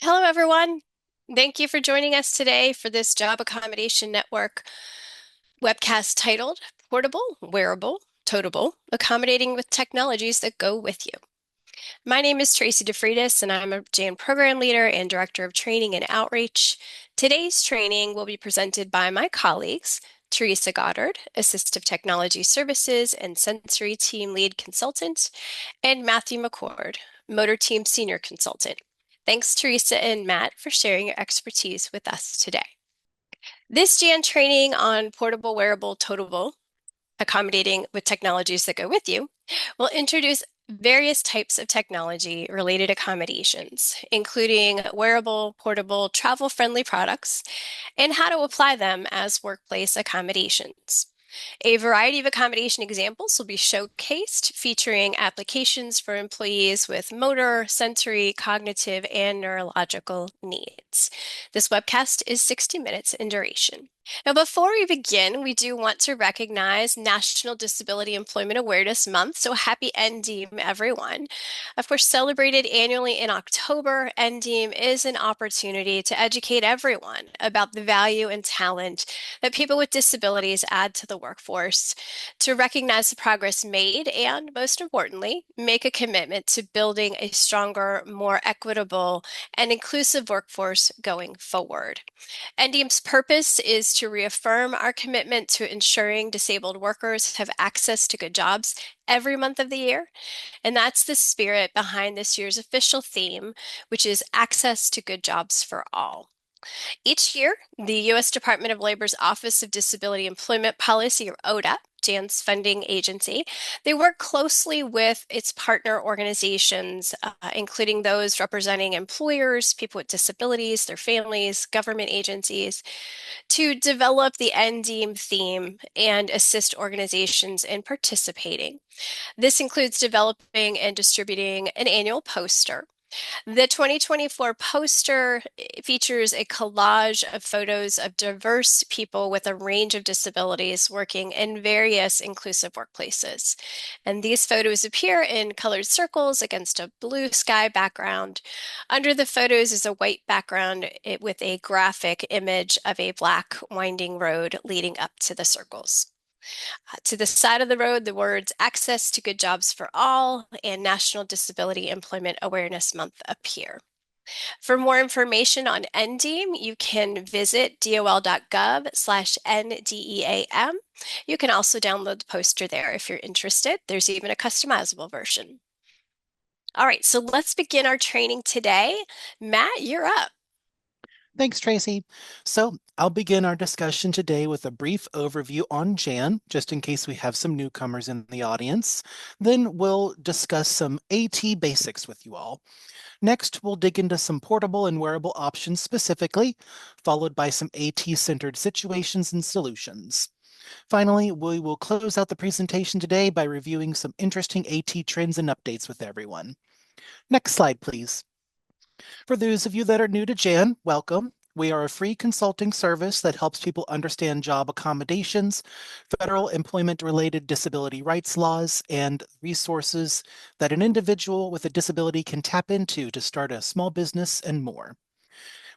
Hello, everyone. Thank you for joining us today for this Job Accommodation Network webcast titled Portable, Wearable, Totable, Accommodating with Technologies that Go With You. My name is Tracy DeFreitas, and I'm a JAN Program Leader and Director of Training and Outreach. Today's training will be presented by my colleagues, Teresa Goddard, Assistive Technology Services and Sensory Team Lead Consultant, and Matthew McCord, Motor Team Senior Consultant. Thanks, Teresa and Matt, for sharing your expertise with us today. This JAN training on portable, wearable, totable, accommodating with technologies that go with you, will introduce various types of technology related accommodations, including wearable, portable, travel-friendly products, and how to apply them as workplace accommodations. A variety of accommodation examples will be showcased, featuring applications for employees with motor, sensory, cognitive, and neurological needs. This webcast is 60 minutes in duration. Now, before we begin, we do want to recognize National Disability Employment Awareness Month, so happy NDEAM, everyone. Of course, celebrated annually in October, NDEAM is an opportunity to educate everyone about the value and talent that people with disabilities add to the workforce, to recognize the progress made, and most importantly, make a commitment to building a stronger, more equitable, and inclusive workforce going forward. NDEAM's purpose is to reaffirm our commitment to ensuring disabled workers have access to good jobs every month of the year. And that's the spirit behind this year's official theme, which is access to good jobs for all. Each year, the U.S. Department of Labor's Office of Disability Employment Policy, or ODA, JAN's funding agency, they work closely with its partner organizations, including those representing employers, people with disabilities, their families, government agencies, to develop the NDEAM theme and assist organizations in participating. This includes developing and distributing an annual poster. The 2024 poster features a collage of photos of diverse people with a range of disabilities working in various inclusive workplaces. And these photos appear in colored circles against a blue sky background. Under the photos is a white background with a graphic image of a black winding road leading up to the circles. To the side of the road, the words Access to Good Jobs for All and National Disability Employment Awareness Month appear. For more information on NDEAM, you can visit dol.gov/NDEAM. You can also download the poster there if you're interested. There's even a customizable version. All right, so let's begin our training today. Matt, you're up. Thanks, Tracy. So I'll begin our discussion today with a brief overview on JAN, just in case we have some newcomers in the audience. Then we'll discuss some AT basics with you all. Next, we'll dig into some portable and wearable options specifically, followed by some AT-centered situations and solutions. Finally, we will close out the presentation today by reviewing some interesting AT trends and updates with everyone. Next slide, please. For those of you that are new to JAN, welcome. We are a free consulting service that helps people understand job accommodations, federal employment-related disability rights laws, and resources that an individual with a disability can tap into to start a small business and more.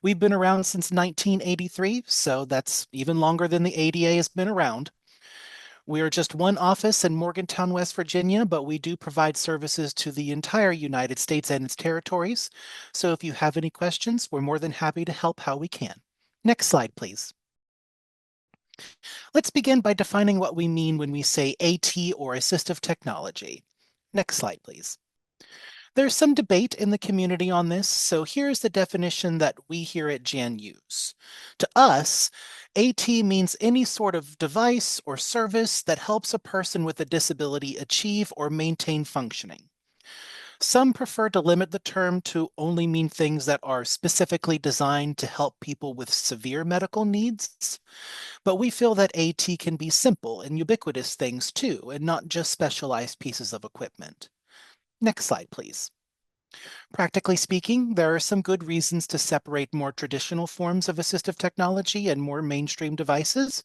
We've been around since 1983, so that's even longer than the ADA has been around. We are just one office in Morgantown, West Virginia, but we do provide services to the entire United States and its territories. So if you have any questions, we're more than happy to help how we can. Next slide, please. Let's begin by defining what we mean when we say AT or assistive technology. Next slide, please. There's some debate in the community on this, so here's the definition that we here at JAN use. To us, AT means any sort of device or service that helps a person with a disability achieve or maintain functioning. Some prefer to limit the term to only mean things that are specifically designed to help people with severe medical needs, but we feel that AT can be simple and ubiquitous things too, and not just specialized pieces of equipment. Next slide, please. Practically speaking, there are some good reasons to separate more traditional forms of assistive technology and more mainstream devices.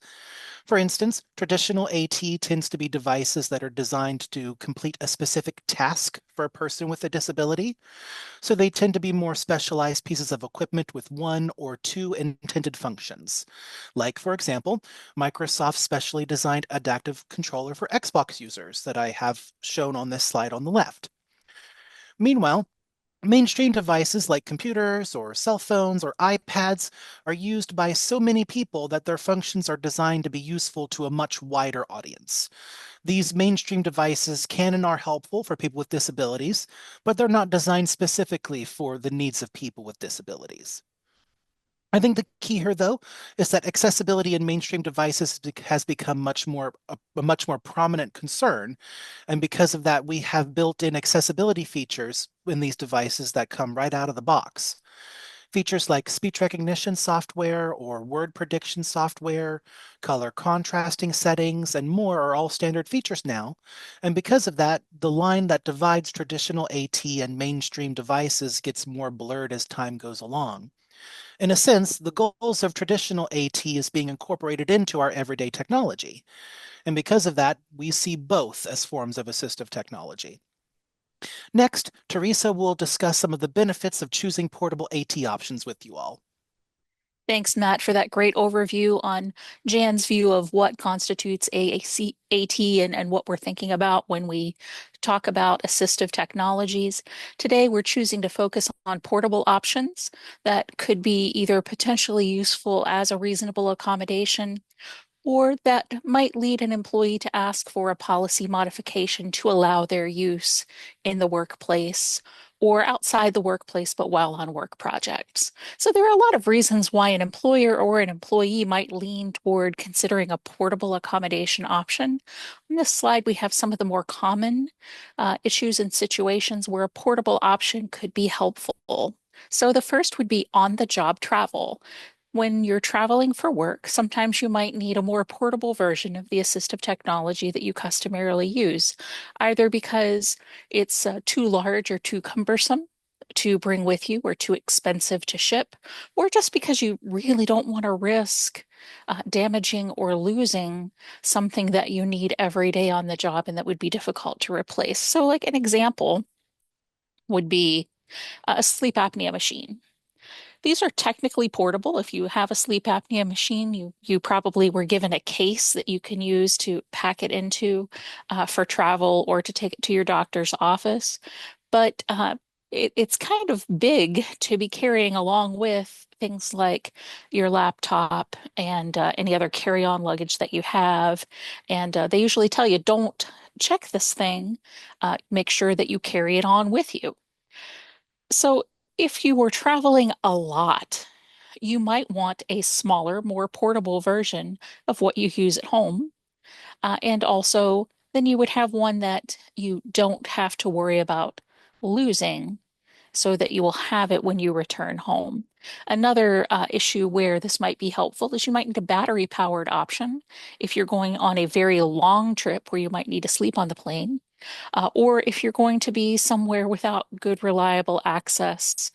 For instance, traditional AT tends to be devices that are designed to complete a specific task for a person with a disability, so they tend to be more specialized pieces of equipment with one or two intended functions. Like, for example, Microsoft's specially designed adaptive controller for Xbox users that I have shown on this slide on the left. Meanwhile, mainstream devices like computers or cell phones or iPads are used by so many people that their functions are designed to be useful to a much wider audience. These mainstream devices can and are helpful for people with disabilities, but they're not designed specifically for the needs of people with disabilities. I think the key here, though, is that accessibility in mainstream devices has become a much more prominent concern, and because of that, we have built-in accessibility features in these devices that come right out of the box. Features like speech recognition software or word prediction software, color contrasting settings, and more are all standard features now. And because of that, the line that divides traditional AT and mainstream devices gets more blurred as time goes along. In a sense, the goals of traditional AT is being incorporated into our everyday technology. And because of that, we see both as forms of assistive technology. Next, Teresa will discuss some of the benefits of choosing portable AT options with you all. Thanks, Matt, for that great overview on Jan's view of what constitutes AAC and what we're thinking about when we talk about assistive technologies. Today, we're choosing to focus on portable options that could be either potentially useful as a reasonable accommodation or that might lead an employee to ask for a policy modification to allow their use in the workplace or outside the workplace, but while on work projects. So there are a lot of reasons why an employer or an employee might lean toward considering a portable accommodation option. On this slide, we have some of the more common issues and situations where a portable option could be helpful. So the first would be on-the-job travel. When you're traveling for work, sometimes you might need a more portable version of the assistive technology that you customarily use, either because it's too large or too cumbersome to bring with you or too expensive to ship, or just because you really don't want to risk damaging or losing something that you need every day on the job and that would be difficult to replace. So, like an example would be a sleep apnea machine. These are technically portable. If you have a sleep apnea machine, you probably were given a case that you can use to pack it into for travel or to take it to your doctor's office. But it's kind of big to be carrying along with things like your laptop and any other carry-on luggage that you have. And they usually tell you, don't check this thing. Make sure that you carry it on with you. So if you were traveling a lot, you might want a smaller, more portable version of what you use at home. And also, then you would have one that you don't have to worry about losing so that you will have it when you return home. Another issue where this might be helpful is you might need a battery powered option if you're going on a very long trip where you might need to sleep on the plane or if you're going to be somewhere without good, reliable access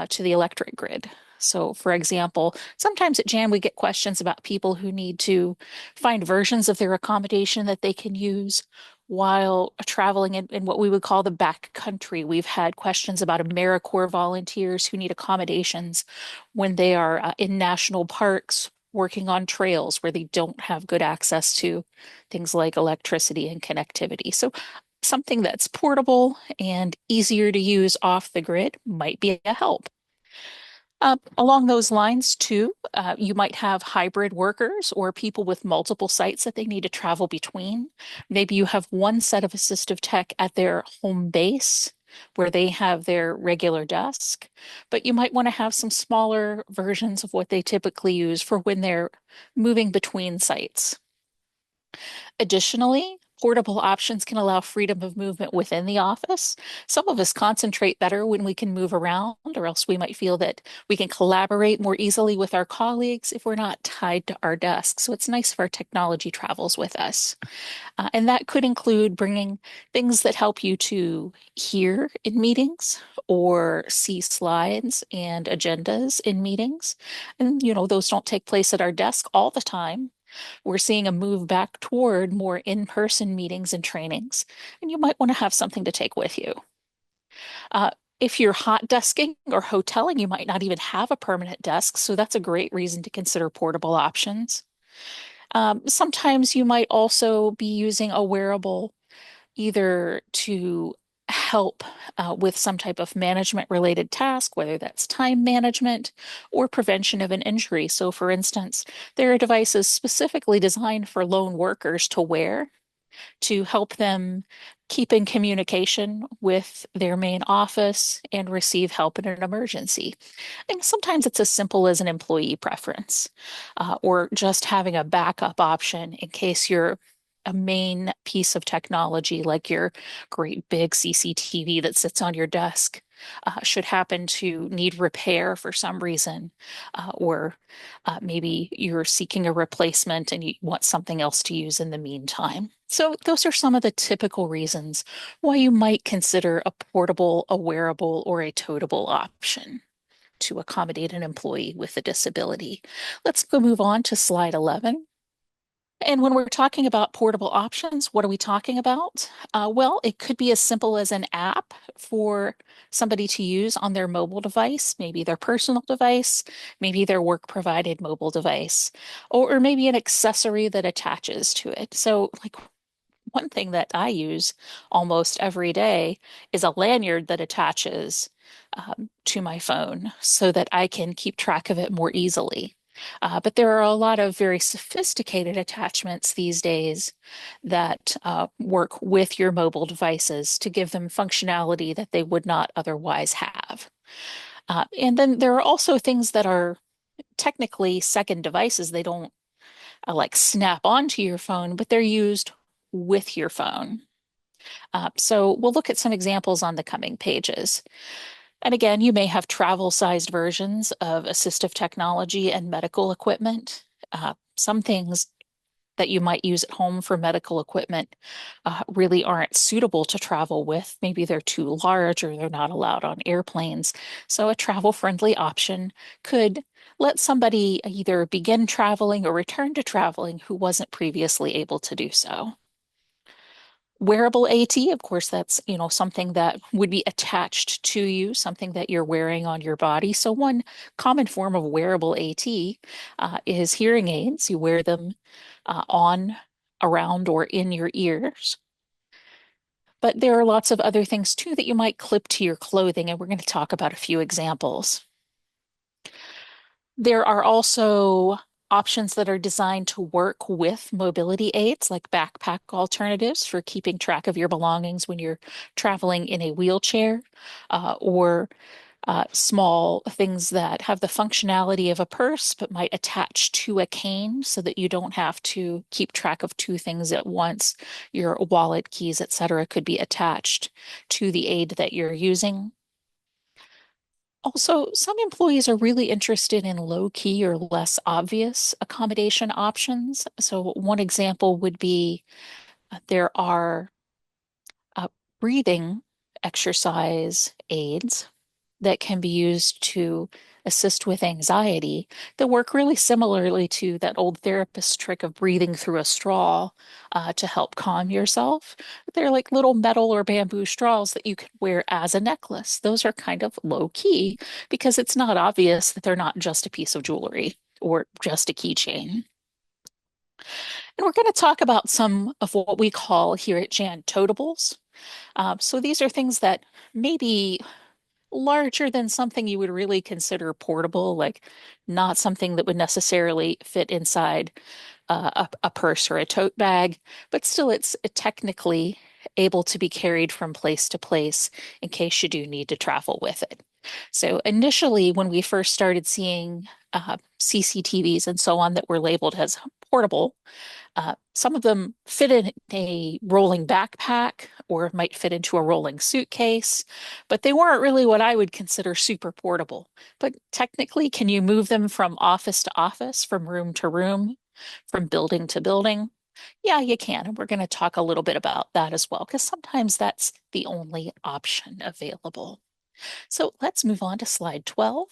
to the electric grid. So, for example, sometimes at Jan we get questions about people who need to find versions of their accommodation that they can use while traveling in what we would call the back country. We've had questions about AmeriCorps volunteers who need accommodations when they are in national parks working on trails where they don't have good access to things like electricity and connectivity. So something that's portable and easier to use off the grid might be a help. Along those lines, too, you might have hybrid workers or people with multiple sites that they need to travel between. Maybe you have one set of assistive tech at their home base where they have their regular desk, but you might want to have some smaller versions of what they typically use for when they're moving between sites. Additionally, Portable options can allow freedom of movement within the office. Some of us concentrate better when we can move around, or else we might feel that we can collaborate more easily with our colleagues if we're not tied to our desk. So it's nice if our technology travels with us. And that could include bringing things that help you to hear in meetings or see slides and agendas in meetings. And, those don't take place at our desk all the time. We're seeing a move back toward more in-person meetings and trainings, and you might want to have something to take with you. Uh, if you're hot desking or hoteling, you might not even have a permanent desk, so that's a great reason to consider portable options. Sometimes you might also be using a wearable either to help with some type of management related task, whether that's time management or prevention of an injury. So, for instance, there are devices specifically designed for lone workers to wear to help them keep in communication with their main office and receive help in an emergency. And sometimes it's as simple as an employee preference, or just having a backup option in case you're a main piece of technology, like your great big CCTV that sits on your desk, should happen to need repair for some reason, or maybe you're seeking a replacement and you want something else to use in the meantime. So, those are some of the typical reasons why you might consider a portable, a wearable, or a totable option to accommodate an employee with a disability. Let's go move on to slide 11. And when we're talking about portable options, what are we talking about? Well, it could be as simple as an app for somebody to use on their mobile device, maybe their personal device, maybe their work provided mobile device, or maybe an accessory that attaches to it. So, like, one thing that I use almost every day is a lanyard that attaches to my phone so that I can keep track of it more easily. But there are a lot of very sophisticated attachments these days that work with your mobile devices to give them functionality that they would not otherwise have. And then there are also things that are technically second devices. They don't like snap onto your phone, but they're used with your phone. So we'll look at some examples on the coming pages. And again, you may have travel-sized versions of assistive technology and medical equipment. Some things that you might use at home for medical equipment really aren't suitable to travel with. Maybe they're too large or they're not allowed on airplanes. So a travel-friendly option could let somebody either begin traveling or return to traveling who wasn't previously able to do so. Wearable AT, of course, that's, something that would be attached to you, something that you're wearing on your body. So one common form of wearable AT is hearing aids. You wear them on, around, or in your ears. But there are lots of other things too that you might clip to your clothing, and we're going to talk about a few examples. There are also options that are designed to work with mobility aids, like backpack alternatives for keeping track of your belongings when you're traveling in a wheelchair, or small things that have the functionality of a purse but might attach to a cane so that you don't have to keep track of two things at once. Your wallet, keys, etc., could be attached to the aid that you're using. Also, some employees are really interested in low key or less obvious accommodation options. So, one example would be there are uh, breathing exercise aids that can be used to assist with anxiety that work really similarly to that old therapist trick of breathing through a straw to help calm yourself. They're like little metal or bamboo straws that you can wear as a necklace. Those are kind of low key because it's not obvious that they're not just a piece of jewelry or just a keychain. And we're going to talk about some of what we call here at Jan totables. So these are things that maybe larger than something you would really consider portable, like not something that would necessarily fit inside a purse or a tote bag, but still it's technically able to be carried from place to place in case you do need to travel with it. So initially, when we first started seeing CCTVs and so on that were labeled as portable. Some of them fit in a rolling backpack or might fit into a rolling suitcase, but they weren't really what I would consider super portable. But technically, can you move them from office to office, from room to room, from building to building? Yeah, you can. And we're going to talk a little bit about that as well, because sometimes that's the only option available. So let's move on to slide 12.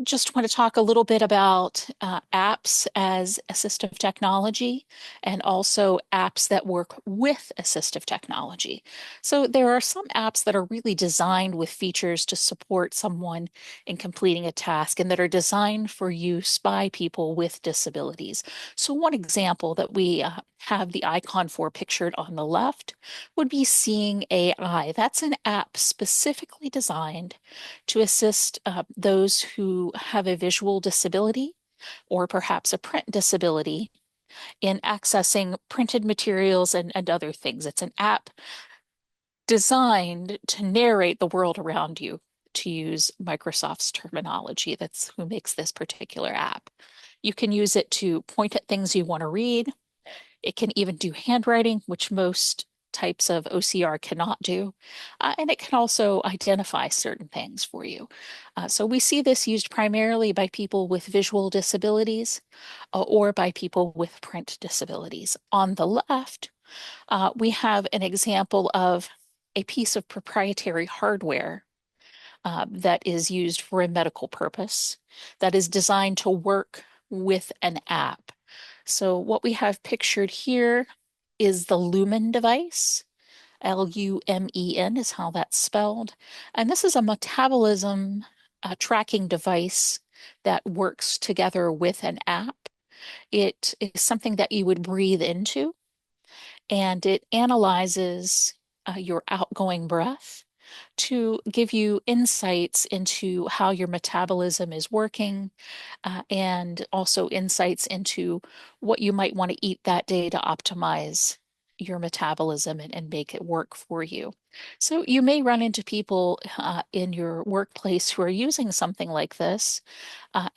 Just want to talk a little bit about apps as assistive technology and also apps that work with assistive technology. So there are some apps that are really designed with features to support someone in completing a task and that are designed for use by people with disabilities. So one example that we have the icon for pictured on the left would be Seeing AI. That's an app specifically designed to assist those who have a visual disability or perhaps a print disability in accessing printed materials and other things. It's an app designed to narrate the world around you, to use Microsoft's terminology. That's who makes this particular app. You can use it to point at things you want to read. It can even do handwriting, which most types of OCR cannot do. And it can also identify certain things for you. So we see this used primarily by people with visual disabilities or by people with print disabilities. On the left, we have an example of a piece of proprietary hardware that is used for a medical purpose that is designed to work with an app. So what we have pictured here is the Lumen device. Lumen is how that's spelled. And this is a metabolism tracking device that works together with an app. It is something that you would breathe into, and it analyzes your outgoing breath to give you insights into how your metabolism is working, and also insights into what you might want to eat that day to optimize your metabolism and make it work for you. So you may run into people in your workplace who are using something like this,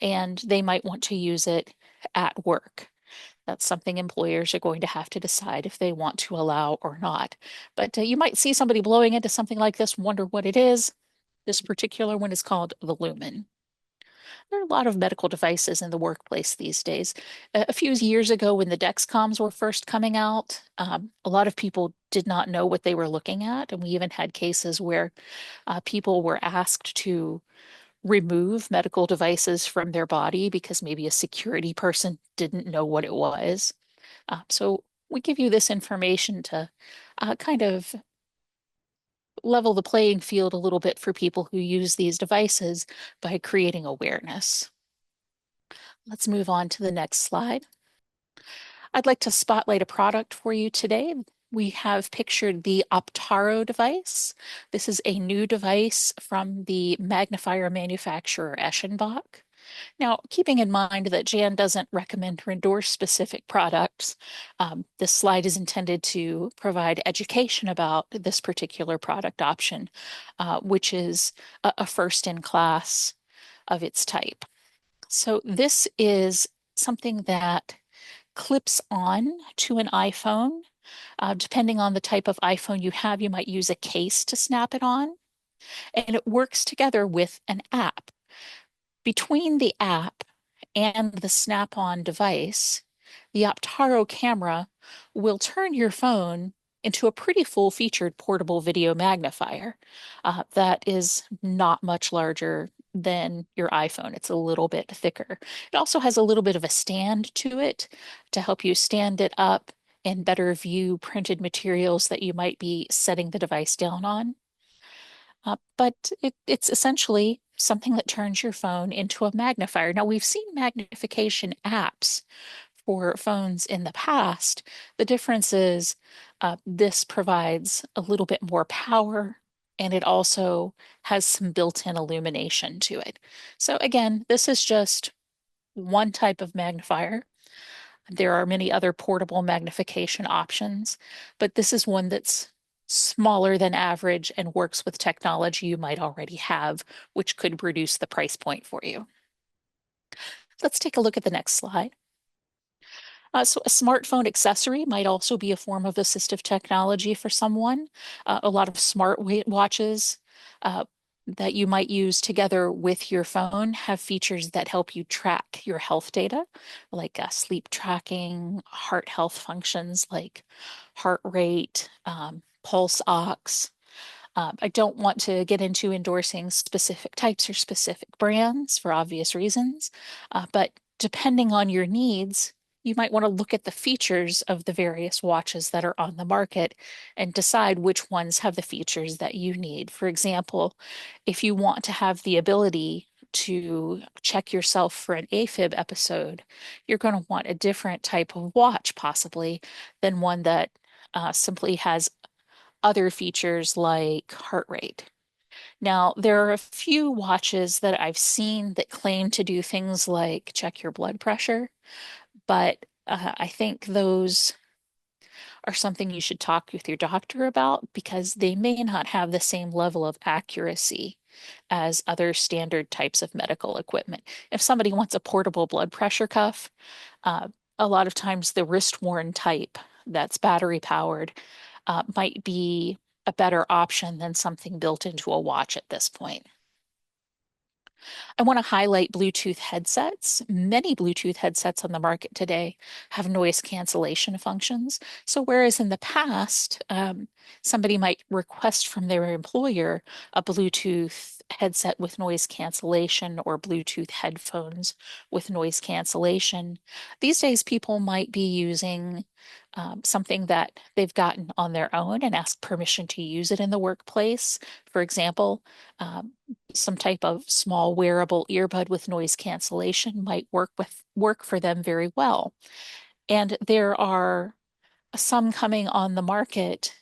and they might want to use it at work. That's something employers are going to have to decide if they want to allow or not. But you might see somebody blowing into something like this, wonder what it is. This particular one is called the Lumen. There are a lot of medical devices in the workplace these days. A few years ago, when the Dexcoms were first coming out, a lot of people did not know what they were looking at. And we even had cases where people were asked to remove medical devices from their body because maybe a security person didn't know what it was. So we give you this information to kind of level the playing field a little bit for people who use these devices by creating awareness. Let's move on to the next slide. I'd like to spotlight a product for you today. We have pictured the Optaro device. This is a new device from the magnifier manufacturer Eschenbach. Now, keeping in mind that Jan doesn't recommend or endorse specific products, this slide is intended to provide education about this particular product option, which is a first in class of its type. So this is something that clips on to an iPhone. Depending on the type of iPhone you have, you might use a case to snap it on, and it works together with an app. Between the app and the snap-on device, the Optaro camera will turn your phone into a pretty full-featured portable video magnifier that is not much larger than your iPhone. It's a little bit thicker. It also has a little bit of a stand to it to help you stand it up and better view printed materials that you might be setting the device down on. But it's essentially something that turns your phone into a magnifier. Now, we've seen magnification apps for phones in the past. The difference is this provides a little bit more power, and it also has some built-in illumination to it. So again, this is just one type of magnifier. There are many other portable magnification options, but this is one that's smaller than average and works with technology you might already have, which could reduce the price point for you. Let's take a look at the next slide. So a smartphone accessory might also be a form of assistive technology for someone. A lot of smart watches that you might use together with your phone have features that help you track your health data, like sleep tracking, heart health functions like heart rate, pulse ox. I don't want to get into endorsing specific types or specific brands for obvious reasons, but depending on your needs, you might want to look at the features of the various watches that are on the market and decide which ones have the features that you need. For example, if you want to have the ability to check yourself for an AFib episode, you're going to want a different type of watch, possibly, than one that simply has other features like heart rate. Now, there are a few watches that I've seen that claim to do things like check your blood pressure, but I think those are something you should talk with your doctor about because they may not have the same level of accuracy as other standard types of medical equipment. If somebody wants a portable blood pressure cuff, uh, a lot of times the wrist-worn type that's battery powered might be a better option than something built into a watch at this point. I want to highlight Bluetooth headsets. Many Bluetooth headsets on the market today have noise cancellation functions. So whereas in the past, somebody might request from their employer a Bluetooth headset with noise cancellation or Bluetooth headphones with noise cancellation, these days people might be using something that they've gotten on their own and ask permission to use it in the workplace. For example, um, some type of small wearable earbud with noise cancellation might work for them very well. And there are some coming on the market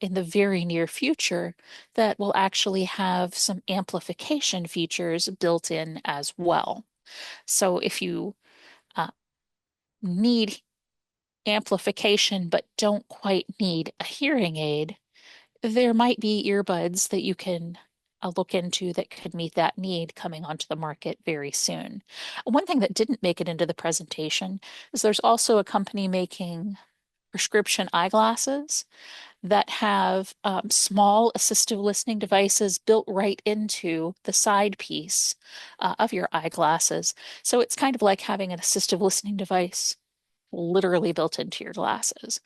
in the very near future that will actually have some amplification features built in as well. So if you uh, need amplification but don't quite need a hearing aid, there might be earbuds that you can look into that could meet that need coming onto the market very soon. One thing that didn't make it into the presentation is there's also a company making prescription eyeglasses that have small assistive listening devices built right into the side piece of your eyeglasses. So it's kind of like having an assistive listening device literally built into your glasses.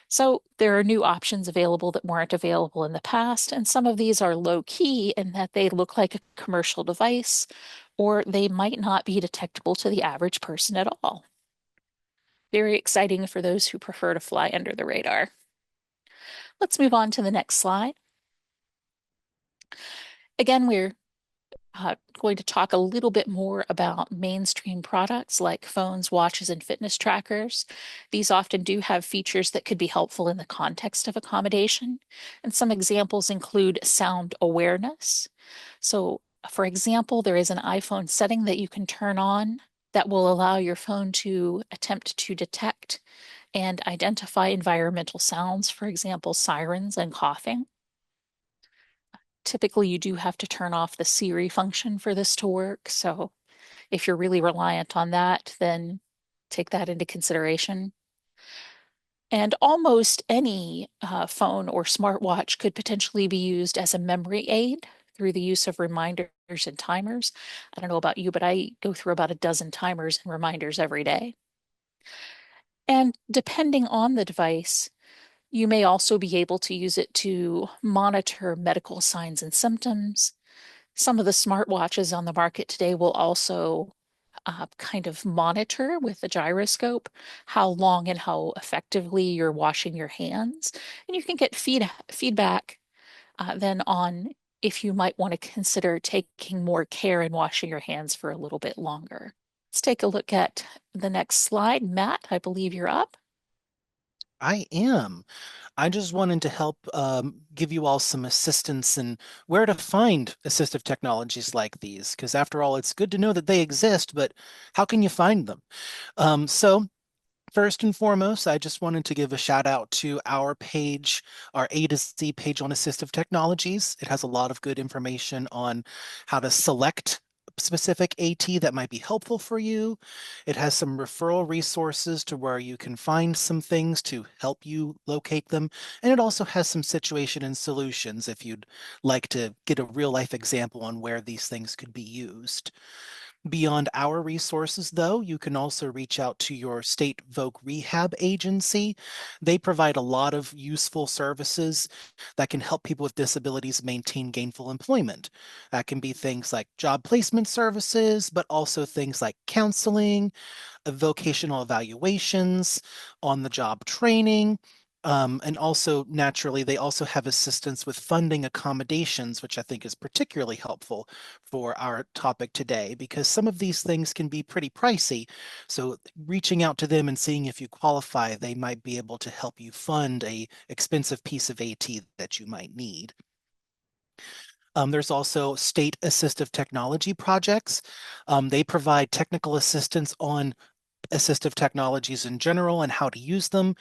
So there are new options available that weren't available in the past, and some of these are low key in that they look like a commercial device, or they might not be detectable to the average person at all. Very exciting for those who prefer to fly under the radar. Let's move on to the next slide. Again, we're going to talk a little bit more about mainstream products like phones, watches, and fitness trackers. These often do have features that could be helpful in the context of accommodation. And some examples include sound awareness. So, for example, there is an iPhone setting that you can turn on that will allow your phone to attempt to detect and identify environmental sounds, for example, sirens and coughing. Typically, you do have to turn off the Siri function for this to work. So if you're really reliant on that, then take that into consideration. And almost any phone or smartwatch could potentially be used as a memory aid through the use of reminders and timers. I don't know about you, but I go through about a dozen timers and reminders every day. And depending on the device, you may also be able to use it to monitor medical signs and symptoms. Some of the smartwatches on the market today will also kind of monitor with the gyroscope how long and how effectively you're washing your hands. And you can get feedback then on if you might want to consider taking more care in washing your hands for a little bit longer. Let's take a look at the next slide. Matt, I believe you're up. I am. I just wanted to help give you all some assistance in where to find assistive technologies like these, because after all, it's good to know that they exist, but how can you find them? So first and foremost, I just wanted to give a shout out to our page, our A to Z page on assistive technologies. It has a lot of good information on how to select specific AT that might be helpful for you. It has some referral resources to where you can find some things to help you locate them. And it also has some situation and solutions if you'd like to get a real life example on where these things could be used. Beyond our resources, though, you can also reach out to your state voc rehab agency. They provide a lot of useful services that can help people with disabilities maintain gainful employment. That can be things like job placement services, but also things like counseling, vocational evaluations, on the job training. And also, naturally, they also have assistance with funding accommodations, which I think is particularly helpful for our topic today, because some of these things can be pretty pricey. So reaching out to them and seeing if you qualify, they might be able to help you fund a expensive piece of AT that you might need. There's also state assistive technology projects. They provide technical assistance on assistive technologies in general and how to use them.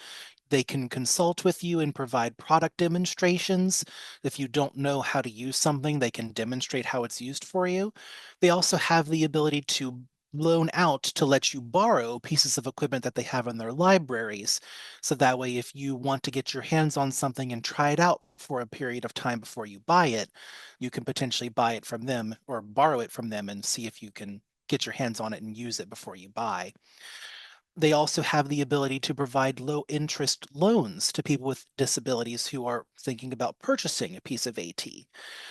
They can consult with you and provide product demonstrations. If you don't know how to use something, they can demonstrate how it's used for you. They also have the ability to loan out to let you borrow pieces of equipment that they have in their libraries. So that way, if you want to get your hands on something and try it out for a period of time before you buy it, you can potentially buy it from them or borrow it from them and see if you can get your hands on it and use it before you buy. They also have the ability to provide low interest loans to people with disabilities who are thinking about purchasing a piece of AT.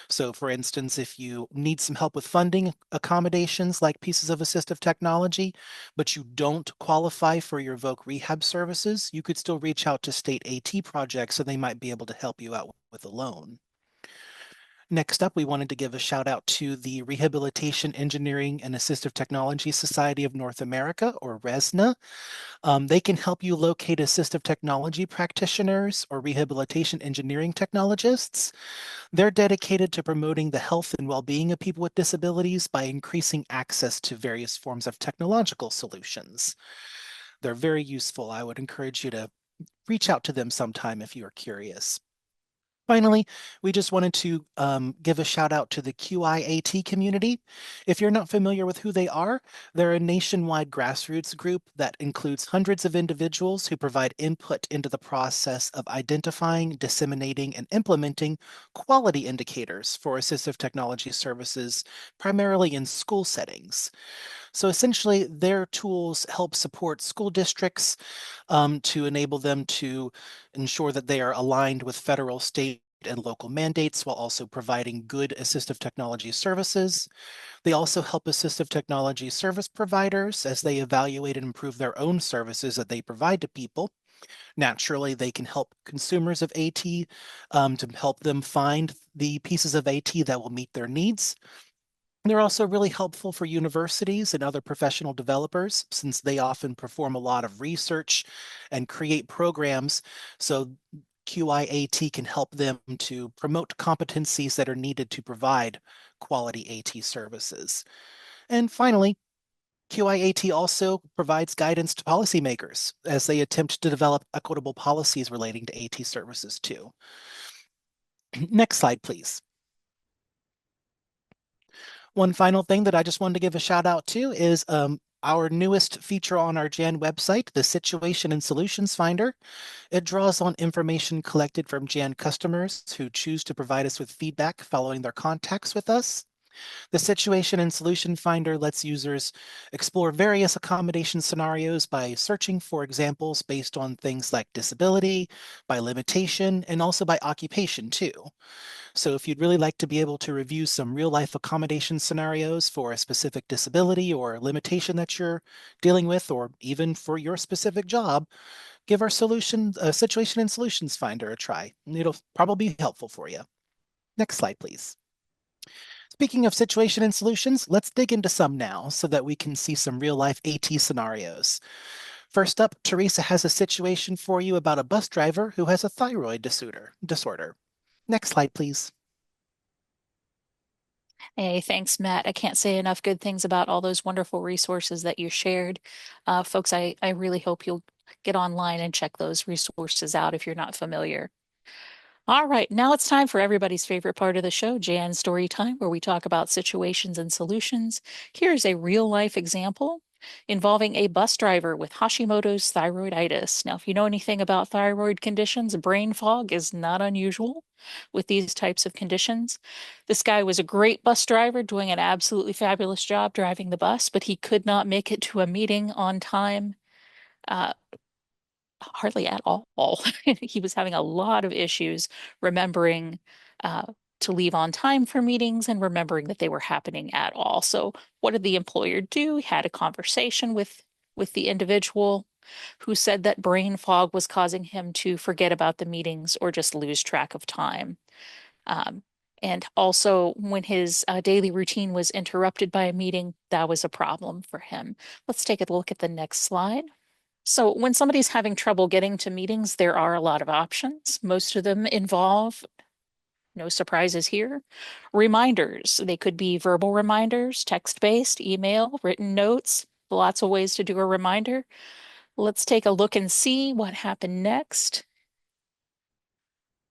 So, for instance, if you need some help with funding accommodations like pieces of assistive technology, but you don't qualify for your voc rehab services, you could still reach out to state AT projects, so they might be able to help you out with a loan. Next up, we wanted to give a shout out to the Rehabilitation Engineering and Assistive Technology Society of North America, or RESNA. They can help you locate assistive technology practitioners or rehabilitation engineering technologists. They're dedicated to promoting the health and well-being of people with disabilities by increasing access to various forms of technological solutions. They're very useful. I would encourage you to reach out to them sometime if you are curious. Finally, we just wanted to give a shout out to the QIAT community. If you're not familiar with who they are, they're a nationwide grassroots group that includes hundreds of individuals who provide input into the process of identifying, disseminating, and implementing quality indicators for assistive technology services, primarily in school settings. So essentially, their tools help support school districts to enable them to ensure that they are aligned with federal, state, and local mandates while also providing good assistive technology services. They also help assistive technology service providers as they evaluate and improve their own services that they provide to people. Naturally, they can help consumers of AT to help them find the pieces of AT that will meet their needs. They're also really helpful for universities and other professional developers since they often perform a lot of research and create programs. So QIAT can help them to promote competencies that are needed to provide quality AT services. And finally, QIAT also provides guidance to policymakers as they attempt to develop equitable policies relating to AT services too. Next slide, please. One final thing that I just wanted to give a shout out to is our newest feature on our JAN website, the Situation and Solutions Finder. It draws on information collected from JAN customers who choose to provide us with feedback following their contacts with us. The Situation and Solution Finder lets users explore various accommodation scenarios by searching for examples based on things like disability, by limitation, and also by occupation too. So if you'd really like to be able to review some real life accommodation scenarios for a specific disability or limitation that you're dealing with, or even for your specific job, give our Situation and Solutions Finder a try. It'll probably be helpful for you. Next slide, please. Speaking of situation and solutions, let's dig into some now so that we can see some real life AT scenarios. First up, Teresa has a situation for you about a bus driver who has a thyroid disorder. Next slide, please. Hey, thanks, Matt. I can't say enough good things about all those wonderful resources that you shared. Folks, I really hope you'll get online and check those resources out if you're not familiar. All right, now it's time for everybody's favorite part of the show, Jan's story time, where we talk about situations and solutions. Here's a real life example involving a bus driver with Hashimoto's thyroiditis. Now, if you know anything about thyroid conditions, brain fog is not unusual with these types of conditions. This guy was a great bus driver, doing an absolutely fabulous job driving the bus, but he could not make it to a meeting on time. Uh, Hardly at all. He was having a lot of issues remembering uh, to leave on time for meetings and remembering that they were happening at all. So what did the employer do? He had a conversation with the individual who said that brain fog was causing him to forget about the meetings or just lose track of time. Um, and also, when his daily routine was interrupted by a meeting, that was a problem for him. Let's take a look at the next slide. So, when somebody's having trouble getting to meetings, there are a lot of options. Most of them involve, no surprises here, reminders. They could be verbal reminders, text-based, email, written notes, lots of ways to do a reminder. Let's take a look and see what happened next.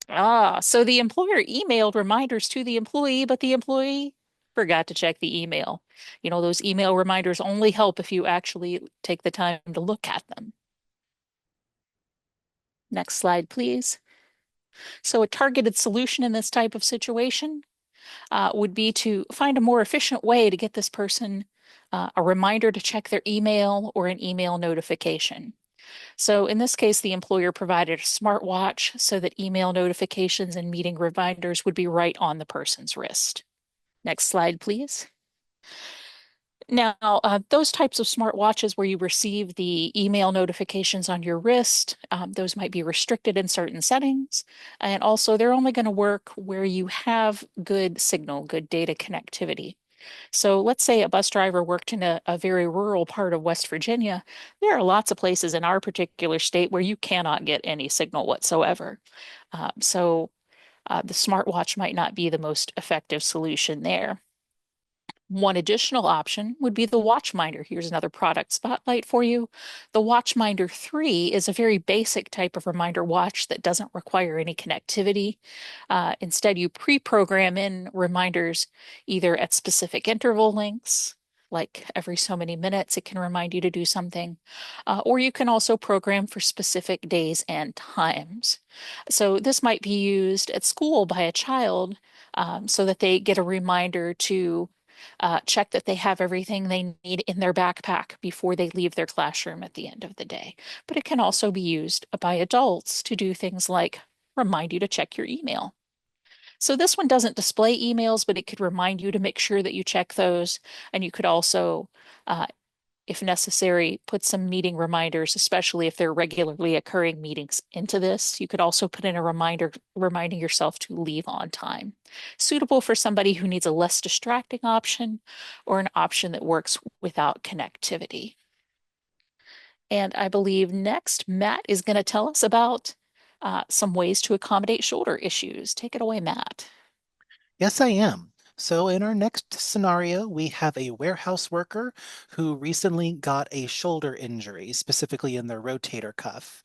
So the employer emailed reminders to the employee, but the employee forgot to check the email. You know, those email reminders only help if you actually take the time to look at them. Next slide, please. So a targeted solution in this type of situation would be to find a more efficient way to get this person a reminder to check their email or an email notification. So in this case, the employer provided a smartwatch so that email notifications and meeting reminders would be right on the person's wrist. Next slide, please. Now, those types of smartwatches where you receive the email notifications on your wrist, those might be restricted in certain settings. And also, they're only going to work where you have good signal, good data connectivity. So let's say a bus driver worked in a very rural part of West Virginia. There are lots of places in our particular state where you cannot get any signal whatsoever. The smartwatch might not be the most effective solution there. One additional option would be the Watchminder. Here's another product spotlight for you. The Watchminder 3 is a very basic type of reminder watch that doesn't require any connectivity. Instead, you pre-program in reminders either at specific interval lengths, like every so many minutes, it can remind you to do something, or you can also program for specific days and times. So this might be used at school by a child so that they get a reminder to check that they have everything they need in their backpack before they leave their classroom at the end of the day. But it can also be used by adults to do things like remind you to check your email. So this one doesn't display emails, but it could remind you to make sure that you check those. And you could also, if necessary, put some meeting reminders, especially if they're regularly occurring meetings into this. You could also put in a reminder reminding yourself to leave on time. Suitable for somebody who needs a less distracting option or an option that works without connectivity. And I believe next, Matt is going to tell us about some ways to accommodate shoulder issues. Take it away, Matt. Yes, I am. So in our next scenario, we have a warehouse worker who recently got a shoulder injury, specifically in the rotator cuff.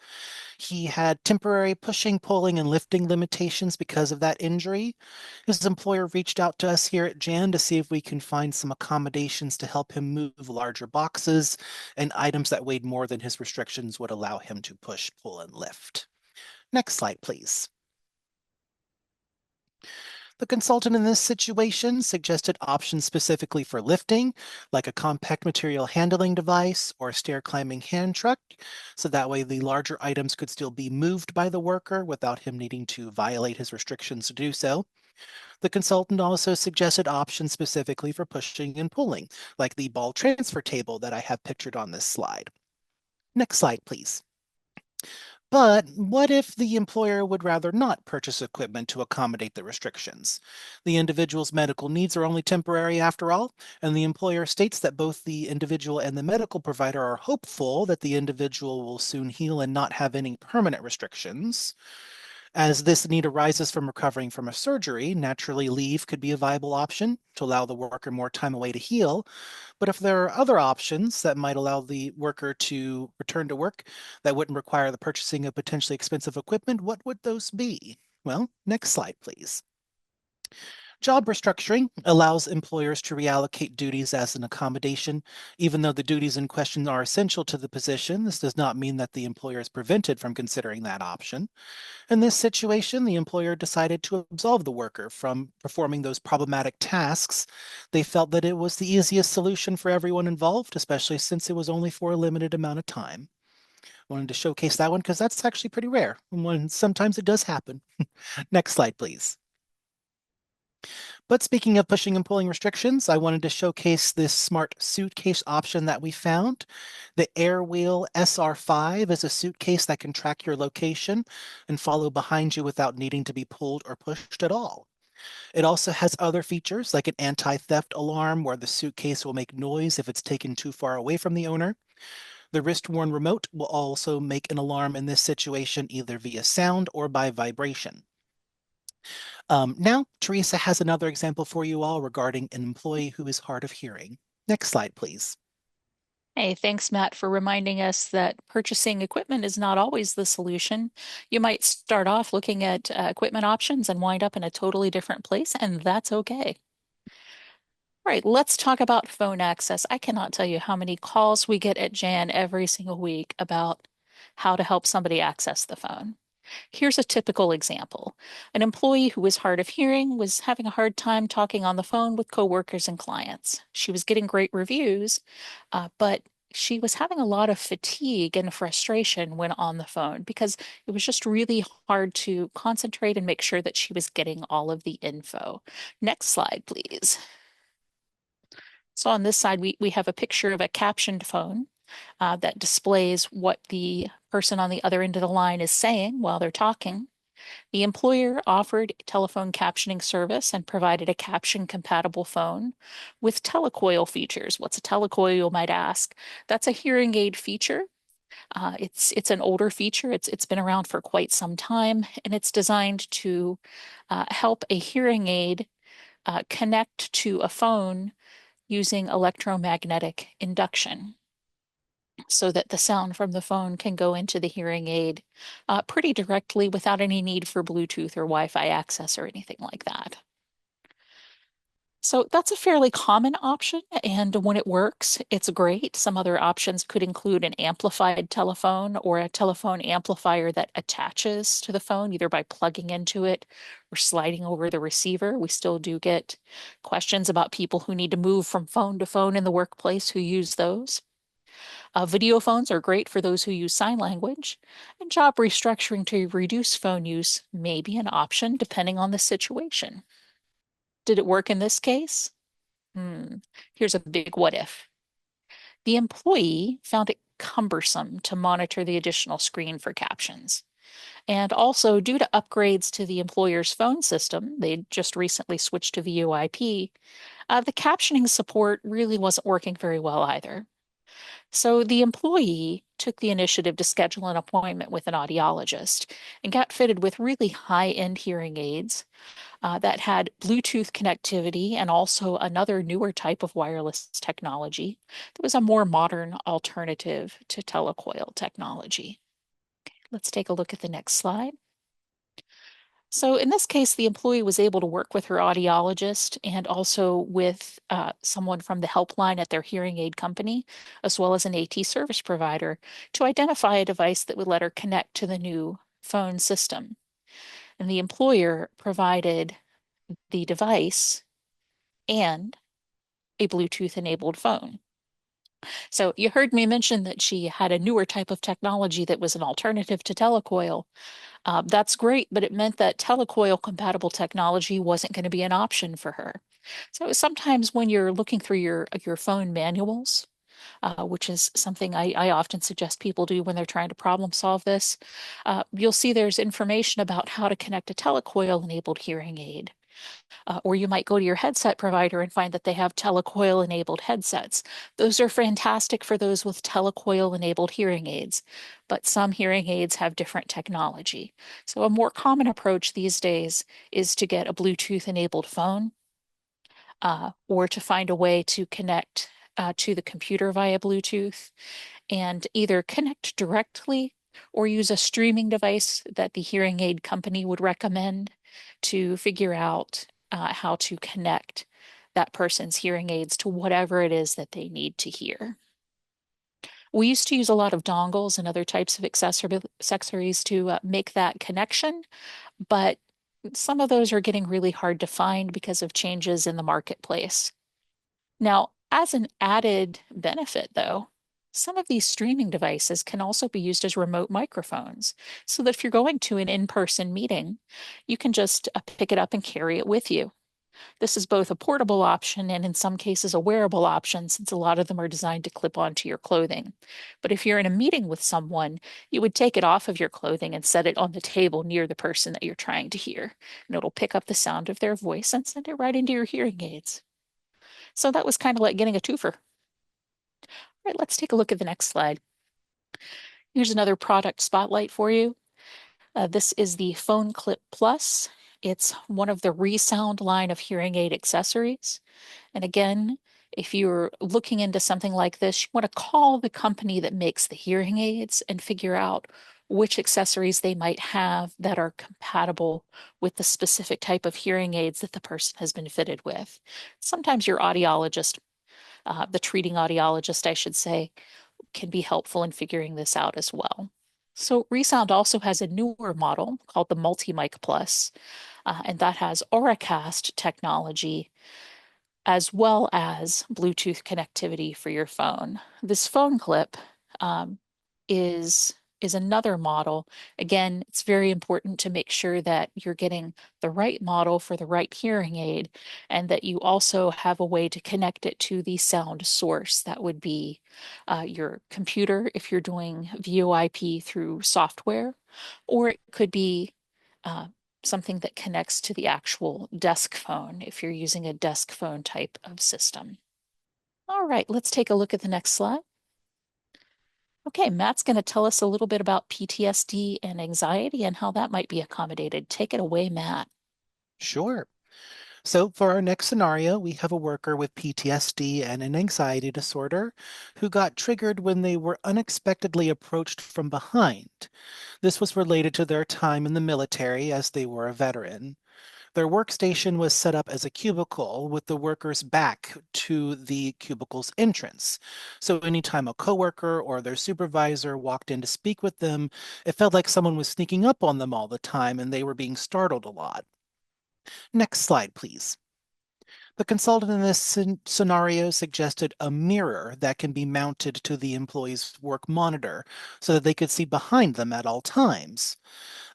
He had temporary pushing, pulling, and lifting limitations because of that injury. His employer reached out to us here at Jan to see if we can find some accommodations to help him move larger boxes and items that weighed more than his restrictions would allow him to push, pull, and lift. Next slide, please. The consultant in this situation suggested options specifically for lifting, like a compact material handling device or a stair climbing hand truck, so that way the larger items could still be moved by the worker without him needing to violate his restrictions to do so. The consultant also suggested options specifically for pushing and pulling, like the ball transfer table that I have pictured on this slide. Next slide, please. But what if the employer would rather not purchase equipment to accommodate the restrictions? The individual's medical needs are only temporary after all, and the employer states that both the individual and the medical provider are hopeful that the individual will soon heal and not have any permanent restrictions. As this need arises from recovering from a surgery, naturally leave could be a viable option to allow the worker more time away to heal. But if there are other options that might allow the worker to return to work that wouldn't require the purchasing of potentially expensive equipment, what would those be? Well, next slide, please. Job restructuring allows employers to reallocate duties as an accommodation. Even though the duties in question are essential to the position, this does not mean that the employer is prevented from considering that option. In this situation, the employer decided to absolve the worker from performing those problematic tasks. They felt that it was the easiest solution for everyone involved, especially since it was only for a limited amount of time. Wanted to showcase that one because that's actually pretty rare. And sometimes it does happen. Next slide, please. But speaking of pushing and pulling restrictions, I wanted to showcase this smart suitcase option that we found. The Airwheel SR5 is a suitcase that can track your location and follow behind you without needing to be pulled or pushed at all. It also has other features like an anti-theft alarm where the suitcase will make noise if it's taken too far away from the owner. The wrist-worn remote will also make an alarm in this situation either via sound or by vibration. Now, Teresa has another example for you all regarding an employee who is hard of hearing. Next slide, please. Hey, thanks, Matt, for reminding us that purchasing equipment is not always the solution. You might start off looking at equipment options and wind up in a totally different place, and that's okay. All right, let's talk about phone access. I cannot tell you how many calls we get at Jan every single week about how to help somebody access the phone. Here's a typical example. An employee who was hard of hearing was having a hard time talking on the phone with coworkers and clients. She was getting great reviews, but she was having a lot of fatigue and frustration when on the phone because it was just really hard to concentrate and make sure that she was getting all of the info. Next slide, please. So on this side, we have a picture of a captioned phone that displays what the person on the other end of the line is saying while they're talking. The employer offered telephone captioning service and provided a caption-compatible phone with telecoil features. What's a telecoil, you might ask? That's a hearing aid feature. It's an older feature. It's been around for quite some time, and it's designed to help a hearing aid connect to a phone using electromagnetic induction so that the sound from the phone can go into the hearing aid pretty directly without any need for Bluetooth or Wi-Fi access or anything like that. So that's a fairly common option, and when it works, it's great. Some other options could include an amplified telephone or a telephone amplifier that attaches to the phone, either by plugging into it or sliding over the receiver. We still do get questions about people who need to move from phone to phone in the workplace who use those. Video phones are great for those who use sign language, and job restructuring to reduce phone use may be an option depending on the situation. Did it work in this case? Here's a big what if. The employee found it cumbersome to monitor the additional screen for captions. And also, due to upgrades to the employer's phone system, they just recently switched to VoIP, the captioning support really wasn't working very well either. So the employee took the initiative to schedule an appointment with an audiologist and got fitted with really high-end hearing aids that had Bluetooth connectivity and also another newer type of wireless technology that was a more modern alternative to telecoil technology. Okay, let's take a look at the next slide. So in this case, the employee was able to work with her audiologist and also with someone from the helpline at their hearing aid company, as well as an AT service provider, to identify a device that would let her connect to the new phone system. And the employer provided the device and a Bluetooth-enabled phone. So you heard me mention that she had a newer type of technology that was an alternative to telecoil. That's great, but it meant that telecoil compatible technology wasn't going to be an option for her. So sometimes when you're looking through your phone manuals, which is something I often suggest people do when they're trying to problem solve this, you'll see there's information about how to connect a telecoil enabled hearing aid. Or you might go to your headset provider and find that they have telecoil enabled headsets. Those are fantastic for those with telecoil enabled hearing aids, but some hearing aids have different technology. So a more common approach these days is to get a Bluetooth enabled phone or to find a way to connect to the computer via Bluetooth and either connect directly or use a streaming device that the hearing aid company would recommend to figure out how to connect that person's hearing aids to whatever it is that they need to hear. We used to use a lot of dongles and other types of accessories to make that connection, but some of those are getting really hard to find because of changes in the marketplace. Now, as an added benefit, though, some of these streaming devices can also be used as remote microphones, so that if you're going to an in-person meeting, you can just pick it up and carry it with you. This is both a portable option and in some cases a wearable option, since a lot of them are designed to clip onto your clothing. But if you're in a meeting with someone, you would take it off of your clothing and set it on the table near the person that you're trying to hear, and it'll pick up the sound of their voice and send it right into your hearing aids. So that was kind of like getting a twofer. All right, let's take a look at the next slide. Here's another product spotlight for you. This is the Phone Clip Plus. It's one of the ReSound line of hearing aid accessories. And again, if you're looking into something like this, you want to call the company that makes the hearing aids and figure out which accessories they might have that are compatible with the specific type of hearing aids that the person has been fitted with. Sometimes your audiologist, the treating audiologist, I should say, can be helpful in figuring this out as well. So ReSound also has a newer model called the Multi-Mic Plus, and that has Auracast technology as well as Bluetooth connectivity for your phone. This phone clip um, is another model. Again, it's very important to make sure that you're getting the right model for the right hearing aid, and that you also have a way to connect it to the sound source. That would be your computer if you're doing VoIP through software, or it could be uh, something that connects to the actual desk phone if you're using a desk phone type of system. All right, let's take a look at the next slide. Okay, Matt's going to tell us a little bit about PTSD and anxiety and how that might be accommodated. Take it away, Matt. Sure. So for our next scenario, we have a worker with PTSD and an anxiety disorder who got triggered when they were unexpectedly approached from behind. This was related to their time in the military as they were a veteran. Their workstation was set up as a cubicle with the worker's back to the cubicle's entrance. So anytime a coworker or their supervisor walked in to speak with them, it felt like someone was sneaking up on them all the time and they were being startled a lot. Next slide, please. The consultant in this scenario suggested a mirror that can be mounted to the employee's work monitor so that they could see behind them at all times.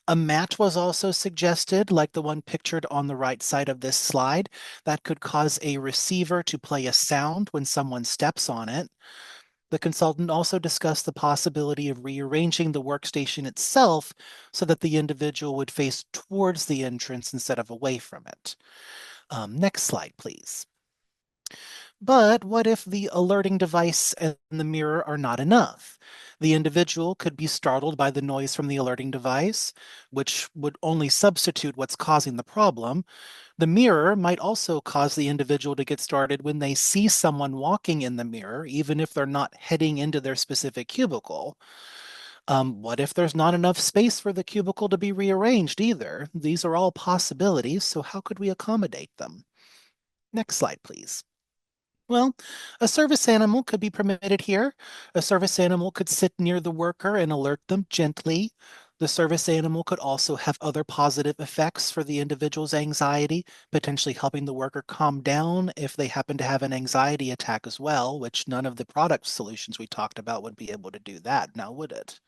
A mat was also suggested, like the one pictured on the right side of this slide, that could cause a receiver to play a sound when someone steps on it. The consultant also discussed the possibility of rearranging the workstation itself so that the individual would face towards the entrance instead of away from it. Next slide, please. But what if the alerting device and the mirror are not enough? The individual could be startled by the noise from the alerting device, which would only substitute what's causing the problem. The mirror might also cause the individual to get started when they see someone walking in the mirror, even if they're not heading into their specific cubicle. What if there's not enough space for the cubicle to be rearranged either? These are all possibilities, so how could we accommodate them? Next slide, please. Well, a service animal could be permitted here. A service animal could sit near the worker and alert them gently. The service animal could also have other positive effects for the individual's anxiety, potentially helping the worker calm down if they happen to have an anxiety attack as well, which none of the product solutions we talked about would be able to do that, now would it?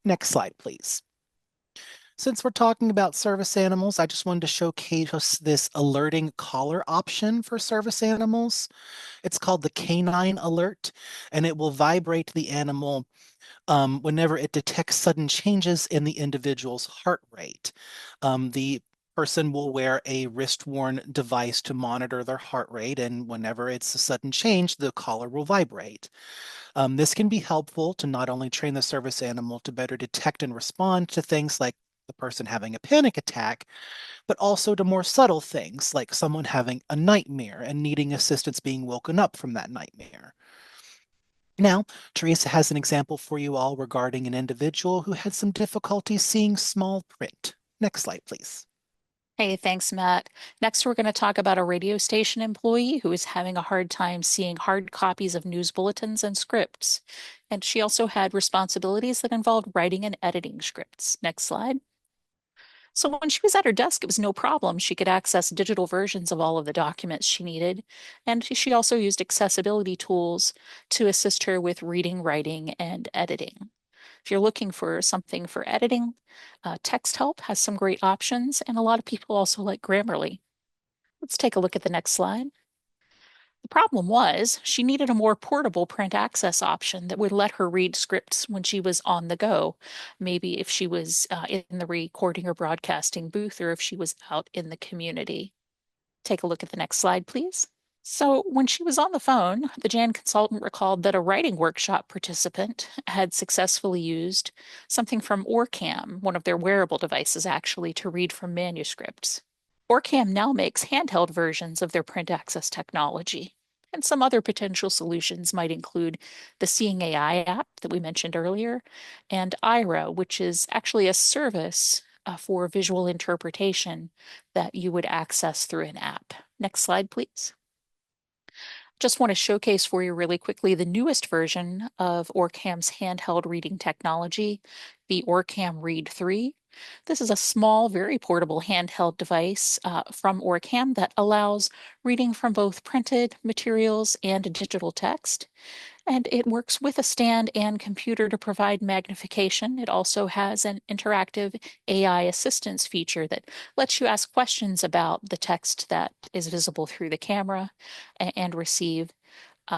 Next slide, please. Since we're talking about service animals, I just wanted to showcase this alerting collar option for service animals. It's called the canine alert, and it will vibrate the animal whenever it detects sudden changes in the individual's heart rate. The person will wear a wrist-worn device to monitor their heart rate, and whenever it's a sudden change, the collar will vibrate. This can be helpful to not only train the service animal to better detect and respond to things like the person having a panic attack, but also to more subtle things like someone having a nightmare and needing assistance being woken up from that nightmare. Now, Teresa has an example for you all regarding an individual who had some difficulty seeing small print. Next slide, please. Hey, thanks, Matt. Next, we're going to talk about a radio station employee who is having a hard time seeing hard copies of news bulletins and scripts. And she also had responsibilities that involved writing and editing scripts. Next slide. So when she was at her desk, it was no problem. She could access digital versions of all of the documents she needed. And she also used accessibility tools to assist her with reading, writing, and editing. If you're looking for something for editing, Text Help has some great options, and a lot of people also like Grammarly. Let's take a look at the next slide. The problem was she needed a more portable print access option that would let her read scripts when she was on the go. Maybe if she was in the recording or broadcasting booth, or if she was out in the community. Take a look at the next slide, please. So when she was on the phone, the Jan consultant recalled that a writing workshop participant had successfully used something from OrCam, one of their wearable devices actually, to read from manuscripts. OrCam now makes handheld versions of their print access technology. And some other potential solutions might include the Seeing AI app that we mentioned earlier, and Ira, which is actually a service for visual interpretation that you would access through an app. Next slide, please. Just want to showcase for you really quickly the newest version of OrCam's handheld reading technology, the OrCam Read 3. This is a small, very portable handheld device from OrCam that allows reading from both printed materials and digital text. And it works with a stand and computer to provide magnification. It also has an interactive AI assistance feature that lets you ask questions about the text that is visible through the camera and receive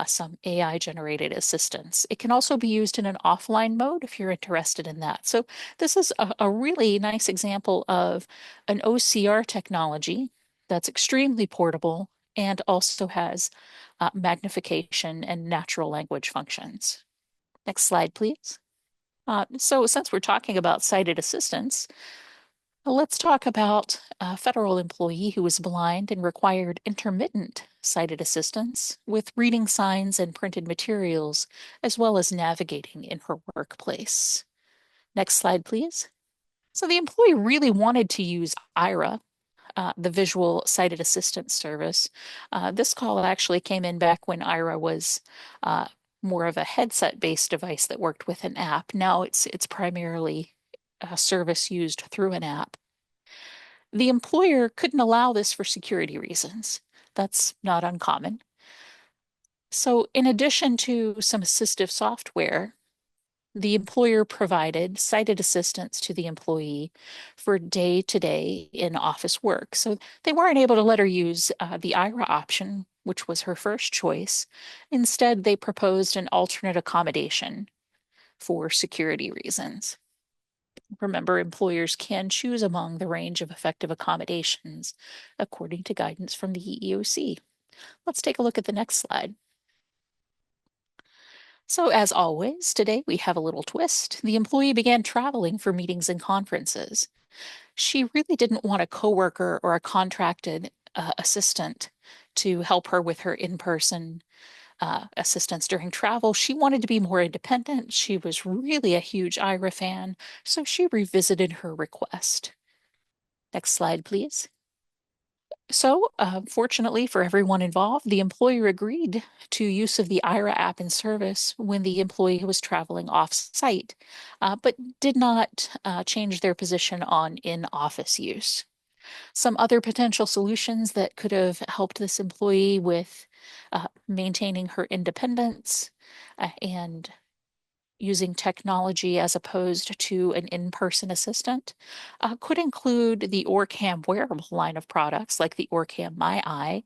some AI generated assistance. It can also be used in an offline mode if you're interested in that. So this is a really nice example of an OCR technology that's extremely portable and also has magnification and natural language functions. Next slide, please. So since we're talking about sighted assistance, let's talk about a federal employee who was blind and required intermittent sighted assistance with reading signs and printed materials, as well as navigating in her workplace. Next slide, please. So the employee really wanted to use Ira, the visual sighted assistance service. This call actually came in back when Ira was more of a headset-based device that worked with an app. Now it's primarily a service used through an app. The employer couldn't allow this for security reasons. That's not uncommon. So in addition to some assistive software, the employer provided sighted assistance to the employee for day-to-day in-office work. So they weren't able to let her use the IRA option, which was her first choice. Instead, they proposed an alternate accommodation for security reasons. Remember, employers can choose among the range of effective accommodations according to guidance from the EEOC. Let's take a look at the next slide. So as always, today we have a little twist. The employee began traveling for meetings and conferences. She really didn't want a coworker or a contracted assistant to help her with her in-person assistance during travel. She wanted to be more independent. She was really a huge Ira fan, so she revisited her request. Next slide, please. So, fortunately for everyone involved, the employer agreed to use of the IRA app and service when the employee was traveling off-site, but did not change their position on in-office use. Some other potential solutions that could have helped this employee with maintaining her independence and using technology as opposed to an in-person assistant could include the OrCam wearable line of products like the OrCam My Eye.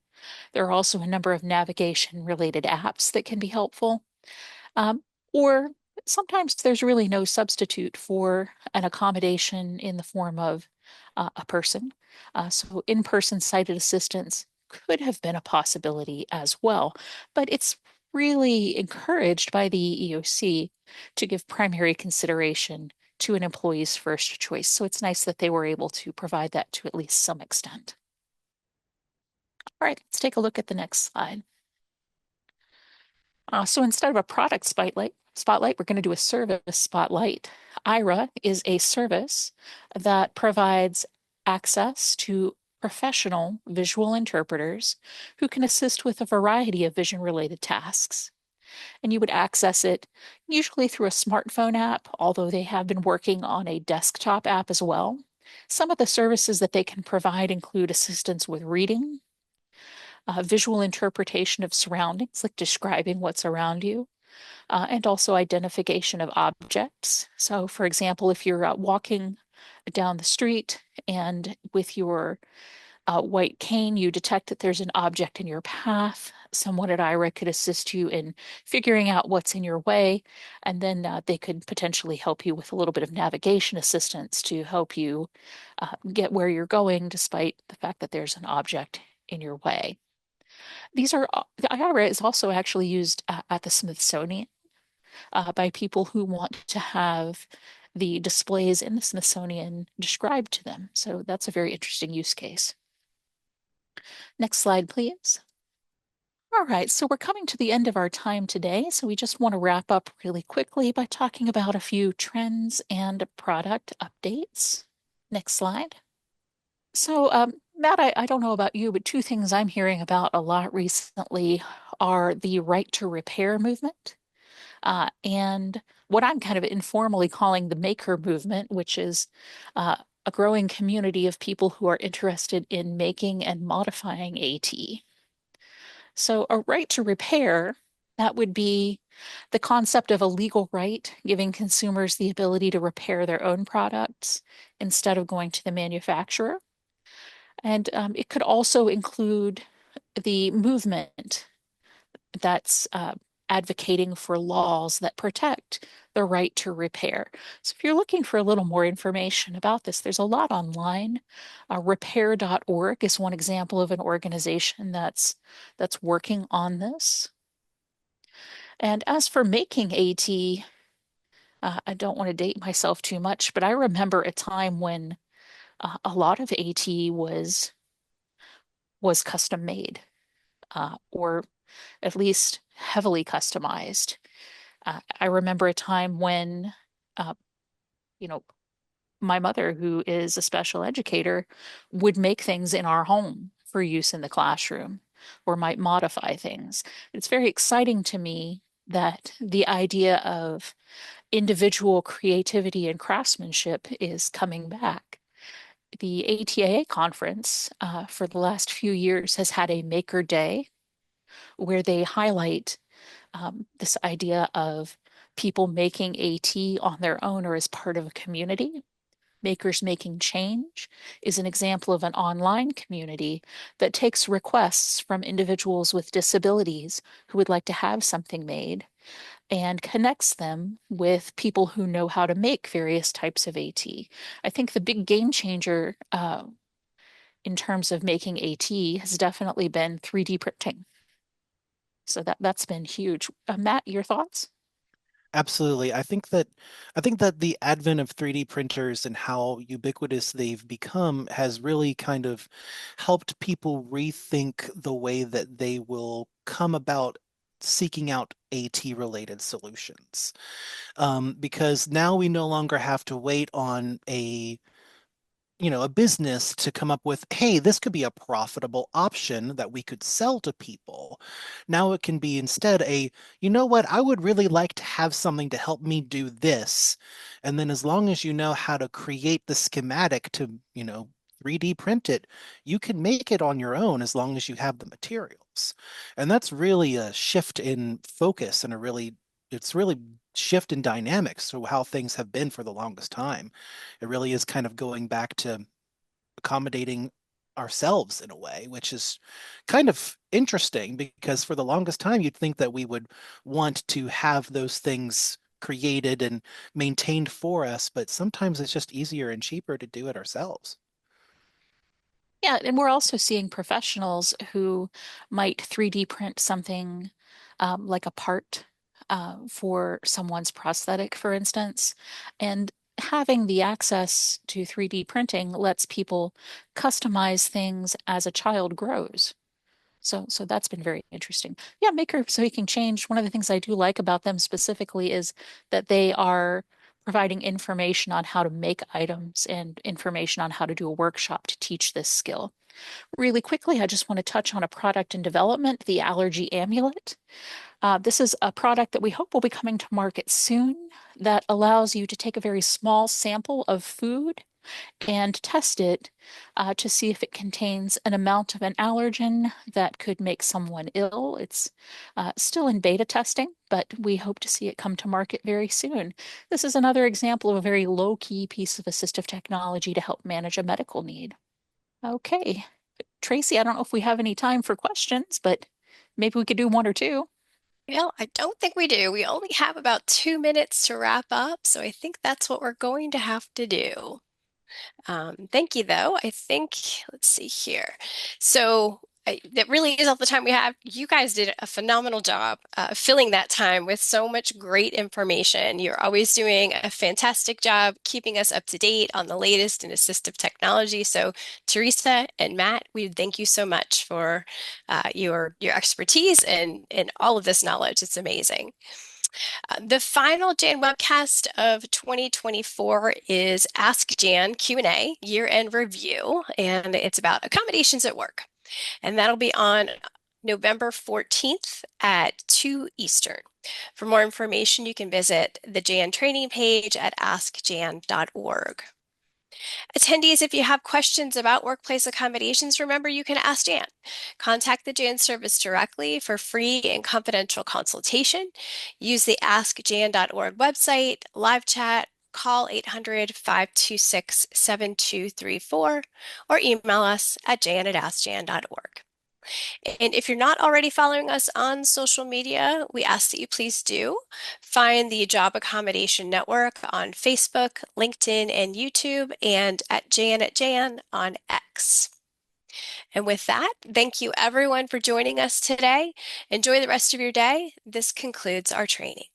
There are also a number of navigation related apps that can be helpful. Um, or sometimes there's really no substitute for an accommodation in the form of a person. So in-person sighted assistance could have been a possibility as well, but it's really encouraged by the EEOC to give primary consideration to an employee's first choice. So it's nice that they were able to provide that to at least some extent. All right, let's take a look at the next slide. So instead of a product spotlight, we're going to do a service spotlight. Ira is a service that provides access to professional visual interpreters who can assist with a variety of vision-related tasks. And you would access it usually through a smartphone app, although they have been working on a desktop app as well. Some of the services that they can provide include assistance with reading, visual interpretation of surroundings, like describing what's around you, and also identification of objects. So, for example, if you're walking down the street and with your white cane, you detect that there's an object in your path, someone at IRA could assist you in figuring out what's in your way, and then they could potentially help you with a little bit of navigation assistance to help you get where you're going, despite the fact that there's an object in your way. The IRA is also actually used at the Smithsonian by people who want to have the displays in the Smithsonian described to them. So that's a very interesting use case. Next slide, please. All right, so we're coming to the end of our time today. So we just want to wrap up really quickly by talking about a few trends and product updates. Next slide. So, Matt, I don't know about you, but two things I'm hearing about a lot recently are the right to repair movement and what I'm kind of informally calling the maker movement, which is a growing community of people who are interested in making and modifying AT. So, a right to repair, that would be the concept of a legal right, giving consumers the ability to repair their own products instead of going to the manufacturer. And it could also include the movement that's advocating for laws that protect the right to repair. So if you're looking for a little more information about this, there's a lot online. Repair.org is one example of an organization that's working on this. And as for making AT, I don't want to date myself too much, but I remember a time when a lot of AT was custom made, or at least heavily customized. I remember a time when, uh, you know, my mother, who is a special educator, would make things in our home for use in the classroom or might modify things. It's very exciting to me that the idea of individual creativity and craftsmanship is coming back. The ATAA conference for the last few years has had a Maker Day where they highlight this idea of people making AT on their own or as part of a community. Makers Making Change is an example of an online community that takes requests from individuals with disabilities who would like to have something made and connects them with people who know how to make various types of AT. I think the big game changer in terms of making AT has definitely been 3D printing. So that's been huge. Matt, your thoughts? Absolutely. I think that the advent of 3D printers and how ubiquitous they've become has really kind of helped people rethink the way that they will come about seeking out AT related solutions. Because now we no longer have to wait on a business to come up with, hey, this could be a profitable option that we could sell to people. Now it can be instead you know what, I would really like to have something to help me do this. And then as long as you know how to create the schematic to, 3D print it, you can make it on your own as long as you have the materials. And that's really a shift in focus and it's really shift in dynamics to how things have been for the longest time. It really is kind of going back to accommodating ourselves in a way, which is kind of interesting because for the longest time, you'd think that we would want to have those things created and maintained for us, but sometimes it's just easier and cheaper to do it ourselves. Yeah, and we're also seeing professionals who might 3D print something like a part for someone's prosthetic, for instance. And having the access to 3D printing lets people customize things as a child grows. So that's been very interesting. Yeah, Maker so he can change. One of the things I do like about them specifically is that they are providing information on how to make items and information on how to do a workshop to teach this skill. Really quickly, I just want to touch on a product in development, the allergy amulet. This is a product that we hope will be coming to market soon that allows you to take a very small sample of food and test it to see if it contains an amount of an allergen that could make someone ill. It's still in beta testing, but we hope to see it come to market very soon. This is another example of a very low-key piece of assistive technology to help manage a medical need. Okay, Tracy, I don't know if we have any time for questions, but maybe we could do one or two. Well, I don't think we do. We only have about 2 minutes to wrap up, so I think that's what we're going to have to do. Thank you, though. I think, let's see here. So that really is all the time we have. You guys did a phenomenal job filling that time with so much great information. You're always doing a fantastic job keeping us up to date on the latest in assistive technology. So, Teresa and Matt, we thank you so much for your expertise and all of this knowledge. It's amazing. The final Jan webcast of 2024 is Ask Jan Q&A, year-end review, and it's about accommodations at work. And that'll be on November 14th at 2 Eastern. For more information, you can visit the Jan training page at askjan.org. Attendees, if you have questions about workplace accommodations, remember you can ask Jan. Contact the Jan service directly for free and confidential consultation. Use the askjan.org website, live chat, call 800-526-7234, or email us at jan@askjan.org. And if you're not already following us on social media, we ask that you please do. Find the Job Accommodation Network on Facebook, LinkedIn, and YouTube, and at Jan on X. And with that, thank you everyone for joining us today. Enjoy the rest of your day. This concludes our training.